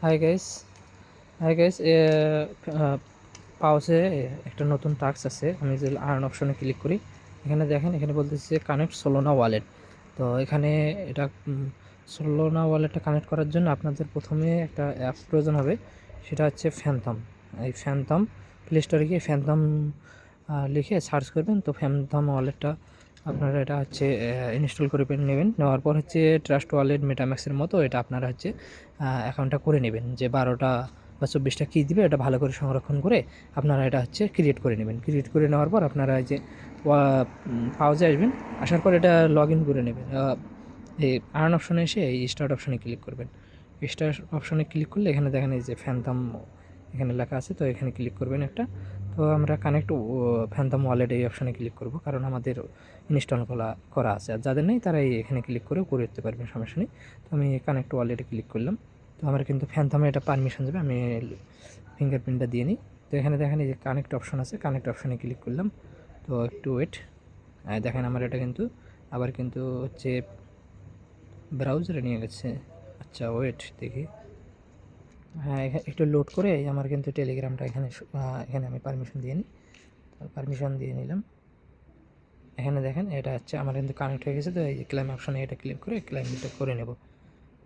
Hi guys hi guys পাউসে একটা নতুন task আছে। আমি যে আর্ন অপশনে ক্লিক করি, এখানে দেখেন, এখানে বলতেছে কানেক্ট সোলোনা ওয়ালেট। তো এখানে এটা সোলোনা ওয়ালেটটা কানেক্ট করার জন্য আপনাদের প্রথমে একটা অ্যাপ প্রয়োজন হবে, সেটা হচ্ছে ফ্যানথম। এই ফ্যানথম প্লে স্টোরে গিয়ে ফ্যানথম লিখে সার্চ করবেন। তো ফ্যানথম ওয়ালেটটা আপনারা এটা হচ্ছে ইনস্টল করে নেবেন। নেওয়ার পর হচ্ছে ট্রাস্ট ওয়ালেট মেটাম্যাক্সের মতো এটা আপনারা হচ্ছে অ্যাকাউন্টটা করে নেবেন। যে 12টা বা 24টা কি দিবে এটা ভালো করে সংরক্ষণ করে আপনারা এটা হচ্ছে ক্রিয়েট করে নেবেন। ক্রিয়েট করে নেওয়ার পর আপনারা যে পাউজে আসবেন, আসার পর এটা লগ ইন করে নেবেন। এই আর্ন অপশনে এসে এই স্টার্ট অপশনে ক্লিক করবেন। স্টার্ট অপশনে ক্লিক করলে এখানে দেখেন এই যে ফ্যানথম এখানে লেখা আছে, তো এখানে ক্লিক করবেন একটা। তো আমরা কানেক্ট ফ্যানথম ওয়ালেট এই অপশনে ক্লিক করব, কারণ আমাদের ইনস্টল করা আছে। আর যাদের নেই তারা এখানে ক্লিক করেও করে দিতে পারবেন, সমস্যা নেই। তো আমি কানেক্ট ওয়ালেটে ক্লিক করলাম। তো আমার কিন্তু ফ্যানথমে এটা পারমিশন যাবে, আমি ফিঙ্গারপ্রিন্টটা দিয়ে নিই। তো এখানে দেখেন এই যে কানেক্ট অপশন আছে, কানেক্ট অপশনে ক্লিক করলাম। তো একটু ওয়েট, দেখেন আমার এটা কিন্তু আবার কিন্তু হচ্ছে ব্রাউজারে নিয়ে গেছে। আচ্ছা ওয়েট দেখি, হ্যাঁ একটু লোড করে আমার কিন্তু টেলিগ্রামটা এখানে আমি পারমিশন দিয়ে নিই। পারমিশন দিয়ে নিলাম। এখানে দেখেন এটা হচ্ছে আমার কিন্তু কানেক্ট হয়ে গেছে। তো এই যে ক্লাইম অপশনে এটা ক্লিক করে ক্লাইমটা করে নেব।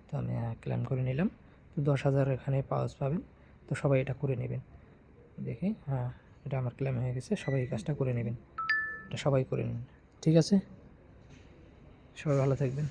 তো আমি ক্লাইম করে নিলাম। তো 10,000 এখানে পাওয়াজ পাবেন। তো সবাই এটা করে নেবেন। দেখি, হ্যাঁ এটা আমার ক্লেম হয়ে গেছে। সবাই এই কাজটা করে নেবেন, এটা সবাই করে নিন। ঠিক আছে, সবাই ভালো থাকবেন।